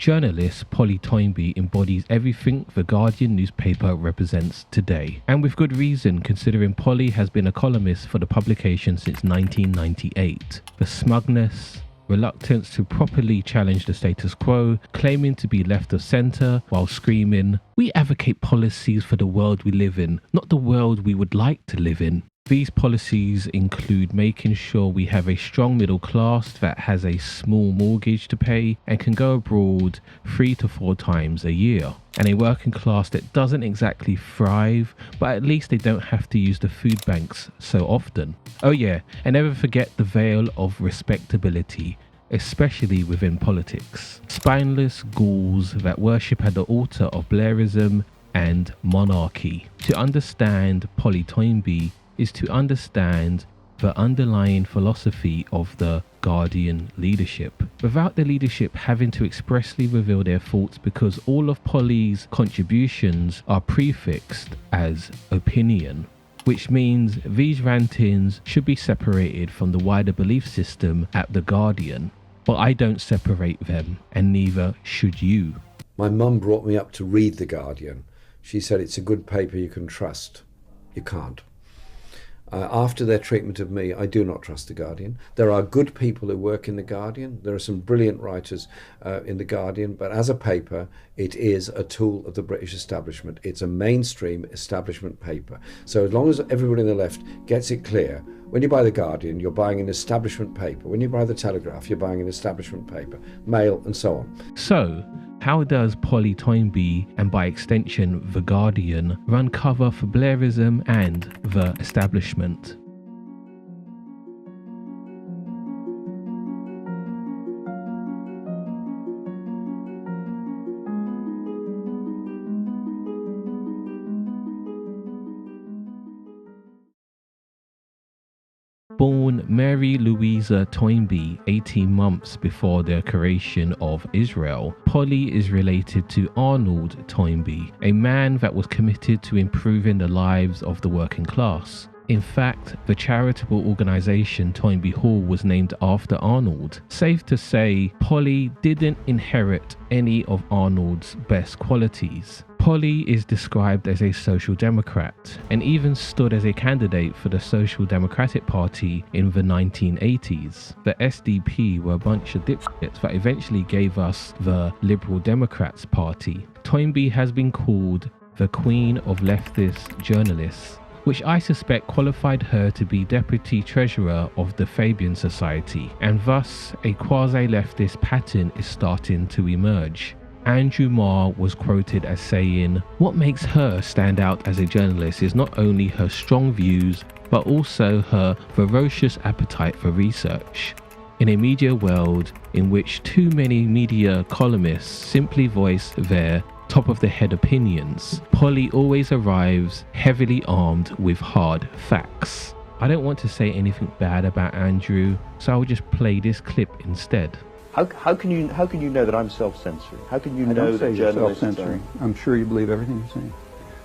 Journalist Polly Toynbee embodies everything The Guardian newspaper represents today, and with good reason, considering Polly has been a columnist for the publication since 1998. The smugness, reluctance to properly challenge the status quo, claiming to be left of centre while screaming, "We advocate policies for the world we live in, not the world we would like to live in." These policies include making sure we have a strong middle class that has a small mortgage to pay and can go abroad 3 to 4 times a year, and a working class that doesn't exactly thrive, but at least they don't have to use the food banks so often. Oh yeah, and never forget the veil of respectability, especially within politics. Spineless ghouls that worship at the altar of Blairism and monarchy. To understand Polly Toynbee is to understand the underlying philosophy of the Guardian leadership, without the leadership having to expressly reveal their thoughts, because all of Polly's contributions are prefixed as opinion, which means these rantings should be separated from the wider belief system at the Guardian. But I don't separate them, and neither should you. My mum brought me up to read The Guardian. She said it's a good paper you can trust. You can't. After their treatment of me, I do not trust The Guardian. There are good people who work in The Guardian. There are some brilliant writers in The Guardian, but as a paper, it is a tool of the British establishment. It's a mainstream establishment paper. So as long as everybody on the left gets it clear, when you buy The Guardian, you're buying an establishment paper. When you buy The Telegraph, you're buying an establishment paper, Mail and so on. So, how does Polly Toynbee, and by extension The Guardian, run cover for Blairism and the establishment? Born Mary Louisa Toynbee 18 months before the creation of Israel, Polly is related to Arnold Toynbee, a man that was committed to improving the lives of the working class. In fact, the charitable organisation Toynbee Hall was named after Arnold. Safe to say, Polly didn't inherit any of Arnold's best qualities. Polly is described as a social democrat and even stood as a candidate for the Social Democratic Party in the 1980s. The SDP were a bunch of dipshits that eventually gave us the Liberal Democrats Party. Toynbee has been called the Queen of Leftist Journalists, which I suspect qualified her to be Deputy Treasurer of the Fabian Society, and thus a quasi-leftist pattern is starting to emerge. Andrew Marr was quoted as saying, "What makes her stand out as a journalist is not only her strong views, but also her ferocious appetite for research." In a media world in which too many media columnists simply voice their top-of-the-head opinions, Polly always arrives heavily armed with hard facts. I don't want to say anything bad about Andrew, so I'll just play this clip instead. How can you know that I'm self-censoring? How can you know that you're journalists self-censoring. I'm sure you believe everything you're saying.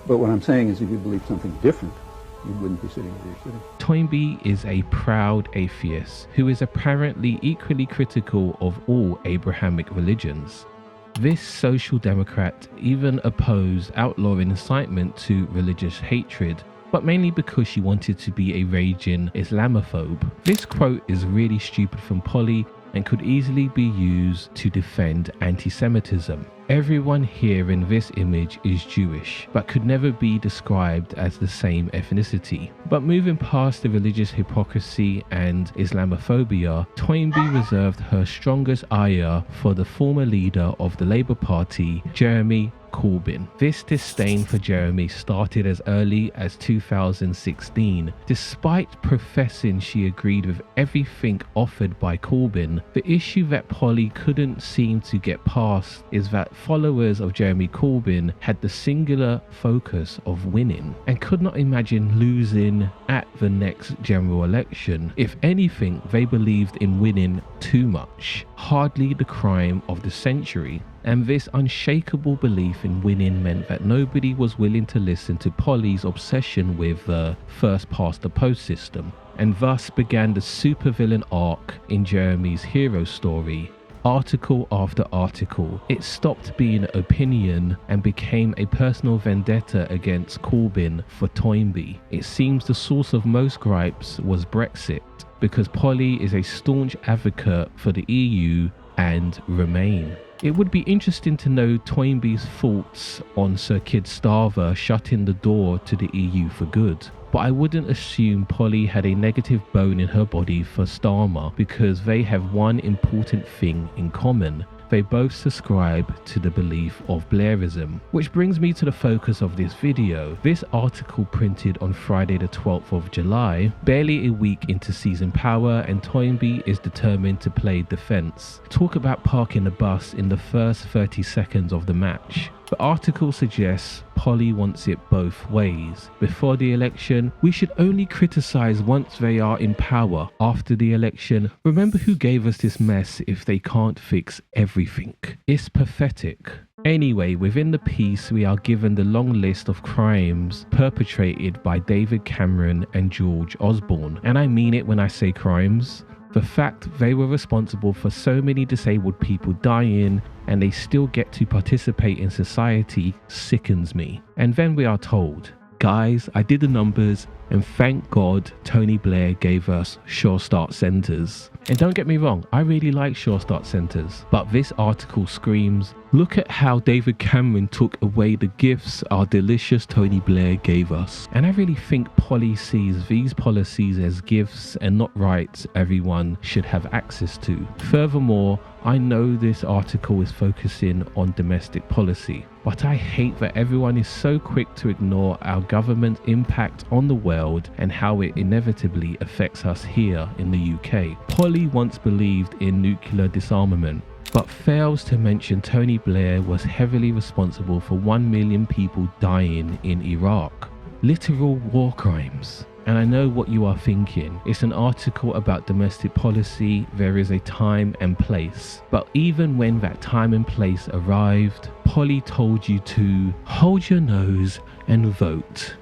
But what I'm saying is if you believe something different, you wouldn't be sitting where you're sitting. Toynbee is a proud atheist who is apparently equally critical of all Abrahamic religions. This social democrat even opposed outlawing incitement to religious hatred, but mainly because she wanted to be a raging Islamophobe. This quote is really stupid from Polly and could easily be used to defend anti-Semitism. Everyone here in this image is Jewish, but could never be described as the same ethnicity. But moving past the religious hypocrisy and Islamophobia, Toynbee reserved her strongest ire for the former leader of the Labour Party, Jeremy Corbyn. This disdain for Jeremy started as early as 2016. Despite professing she agreed with everything offered by Corbyn, the issue that Polly couldn't seem to get past is that followers of Jeremy Corbyn had the singular focus of winning and could not imagine losing at the next general election. If anything, they believed in winning too much, hardly the crime of the century. And this unshakable belief in winning meant that nobody was willing to listen to Polly's obsession with the first past the post system, and thus began the supervillain arc in Jeremy's hero story, article after article. It stopped being an opinion and became a personal vendetta against Corbyn for Toynbee. It seems the source of most gripes was Brexit, because Polly is a staunch advocate for the EU and Remain. It would be interesting to know Toynbee's thoughts on Sir Keir Starmer shutting the door to the EU for good. But I wouldn't assume Polly had a negative bone in her body for Starmer, because they have one important thing in common. They both subscribe to the belief of Blairism. Which brings me to the focus of this video. This article printed on Friday the 12th of July, barely a week into season power, and Toynbee is determined to play defence. Talk about parking the bus in the first 30 seconds of the match. The article suggests Polly wants it both ways. Before the election, we should only criticise once they are in power. After the election, remember who gave us this mess if they can't fix everything. It's pathetic. Anyway, within the piece, we are given the long list of crimes perpetrated by David Cameron and George Osborne. And I mean it when I say crimes. The fact they were responsible for so many disabled people dying and they still get to participate in society sickens me. And then we are told, guys, I did the numbers and thank God Tony Blair gave us Sure Start centres. And don't get me wrong, I really like Sure Start centres, but this article screams, look at how David Cameron took away the gifts our delicious Tony Blair gave us. And I really think Polly sees these policies as gifts and not rights everyone should have access to. Furthermore, I know this article is focusing on domestic policy, but I hate that everyone is so quick to ignore our government's impact on the world and how it inevitably affects us here in the UK. Polly once believed in nuclear disarmament, but fails to mention Tony Blair was heavily responsible for 1 million people dying in Iraq. Literal war crimes. And I know what you are thinking. It's an article about domestic policy. There is a time and place. But even when that time and place arrived, Polly told you to hold your nose and vote.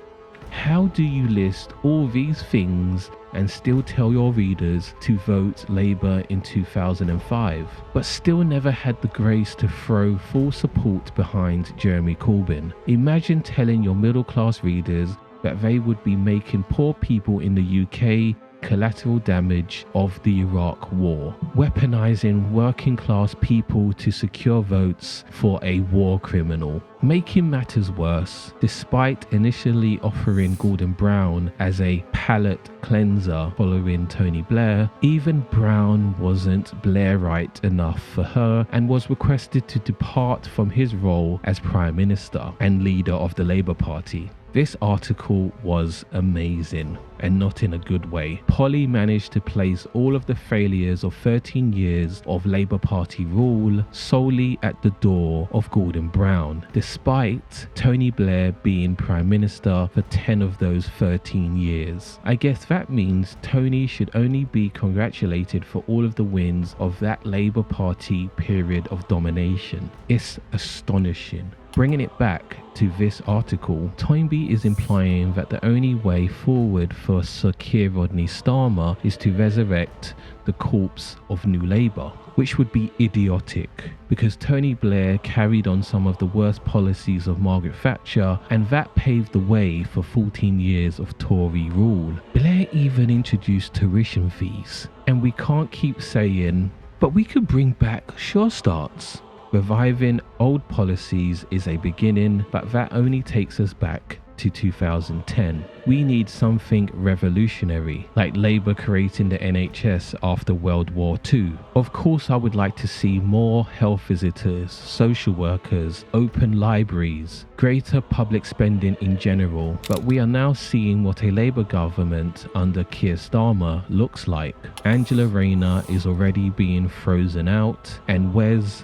How do you list all these things and still tell your readers to vote Labour in 2005, but still never had the grace to throw full support behind Jeremy Corbyn? Imagine telling your middle class readers that they would be making poor people in the UK collateral damage of the Iraq war, weaponizing working class people to secure votes for a war criminal. Making matters worse, despite initially offering Gordon Brown as a palate cleanser following Tony Blair, even Brown wasn't Blairite enough for her and was requested to depart from his role as Prime Minister and leader of the Labour Party. This article was amazing, and not in a good way. Polly managed to place all of the failures of 13 years of Labour Party rule solely at the door of Gordon Brown, despite Tony Blair being Prime Minister for 10 of those 13 years. I guess that means Tony should only be congratulated for all of the wins of that Labour Party period of domination. It's astonishing. Bringing it back to this article, Toynbee is implying that the only way forward for Sir Keir Starmer is to resurrect the corpse of New Labour, which would be idiotic because Tony Blair carried on some of the worst policies of Margaret Thatcher, and that paved the way for 14 years of Tory rule. Blair even introduced tuition fees, and we can't keep saying, but we could bring back Sure Starts. Reviving old policies is a beginning, but that only takes us back to 2010. We need something revolutionary, like Labour creating the NHS after World War II. Of course, I would like to see more health visitors, social workers, open libraries, greater public spending in general, but we are now seeing what a Labour government under Keir Starmer looks like. Angela Rayner is already being frozen out, and Wes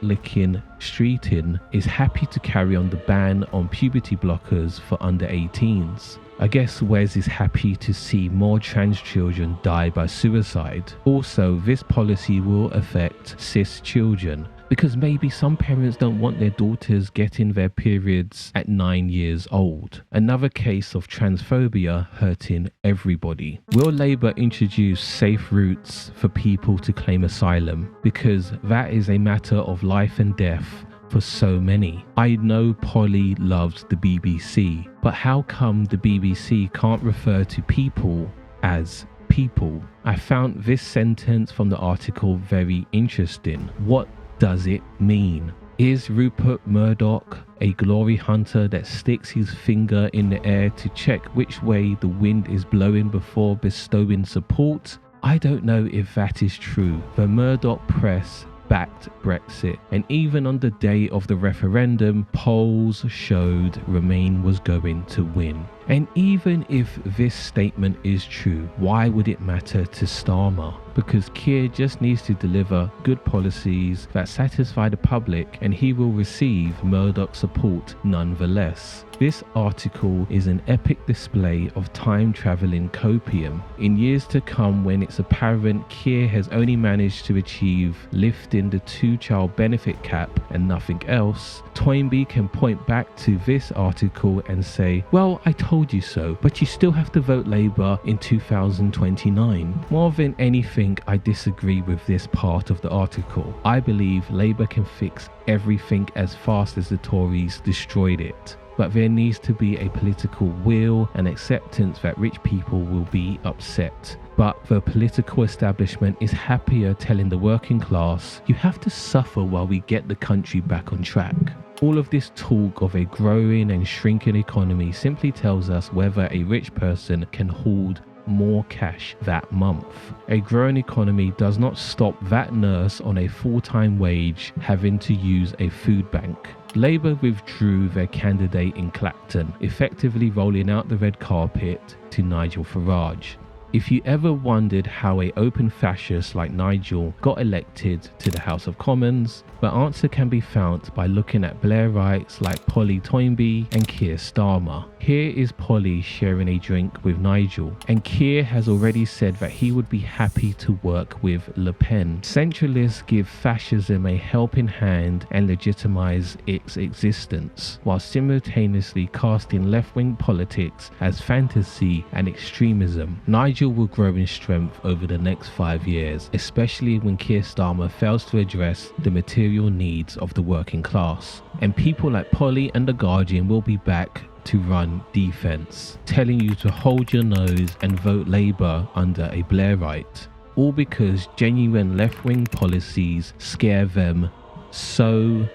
Licking Streeting is happy to carry on the ban on puberty blockers for under 18s. I guess Wes is happy to see more trans children die by suicide. Also, this policy will affect cis children. Because maybe some parents don't want their daughters getting their periods at 9 years old. Another case of transphobia hurting everybody. Will Labour introduce safe routes for people to claim asylum? Because that is a matter of life and death for so many. I know Polly loves the BBC, but how come the BBC can't refer to people as people? I found this sentence from the article very interesting. What does it mean? Is Rupert Murdoch a glory hunter that sticks his finger in the air to check which way the wind is blowing before bestowing support? I don't know if that is true. The Murdoch press backed Brexit, and even on the day of the referendum, polls showed Remain was going to win. And even if this statement is true, why would it matter to Starmer? Because Keir just needs to deliver good policies that satisfy the public, and he will receive Murdoch support nonetheless. This article is an epic display of time-travelling copium. In years to come, when it's apparent Keir has only managed to achieve lifting the 2-child benefit cap and nothing else, Toynbee can point back to this article and say, well, I told you so, but you still have to vote Labour in 2029. More than anything, I disagree with this part of the article. I believe Labour can fix everything as fast as the Tories destroyed it. But there needs to be a political will and acceptance that rich people will be upset. But the political establishment is happier telling the working class, you have to suffer while we get the country back on track. All of this talk of a growing and shrinking economy simply tells us whether a rich person can hold more cash that month. A growing economy does not stop that nurse on a full-time wage having to use a food bank. Labour withdrew their candidate in Clacton, effectively rolling out the red carpet to Nigel Farage. If you ever wondered how an open fascist like Nigel got elected to the House of Commons, the answer can be found by looking at Blairites like Polly Toynbee and Keir Starmer. Here is Polly sharing a drink with Nigel, and Keir has already said that he would be happy to work with Le Pen. Centralists give fascism a helping hand and legitimise its existence, while simultaneously casting left-wing politics as fantasy and extremism. Nigel will grow in strength over the next 5 years, especially when Keir Starmer fails to address the material needs of the working class. And people like Polly and The Guardian will be back to run defence, telling you to hold your nose and vote Labour under a Blairite. All because genuine left-wing policies scare them so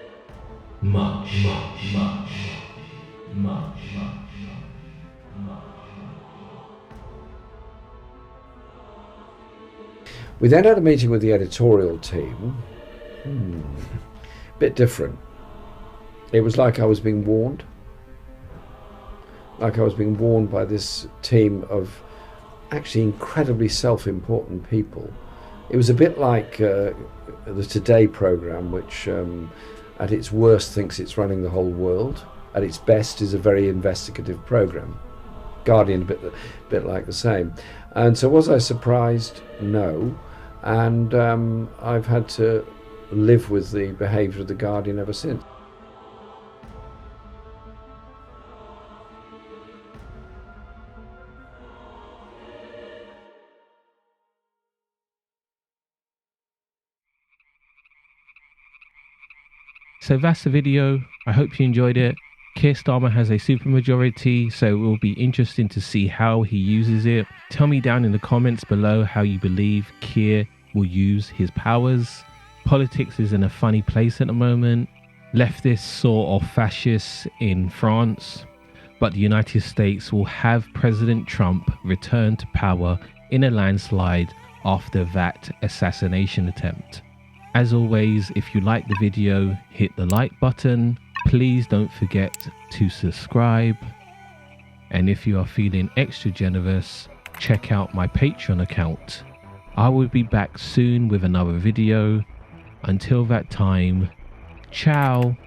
much. We then had a meeting with the editorial team. Bit different. It was like I was being warned. Like I was being warned by this team of actually incredibly self-important people. It was a bit like the Today programme, which at its worst thinks it's running the whole world. At its best is a very investigative programme. Guardian a bit like the same. And so was I surprised? No. And I've had to live with the behaviour of the Guardian ever since. So that's the video. I hope you enjoyed it. Keir Starmer has a supermajority, so it will be interesting to see how he uses it. Tell me down in the comments below how you believe Keir will use his powers. Politics is in a funny place at the moment. Leftists sort of fascists in France, but the United States will have President Trump return to power in a landslide after that assassination attempt. As always, if you like the video, hit the like button. Please don't forget to subscribe. And if you are feeling extra generous, check out my Patreon account. I will be back soon with another video. Until that time, ciao.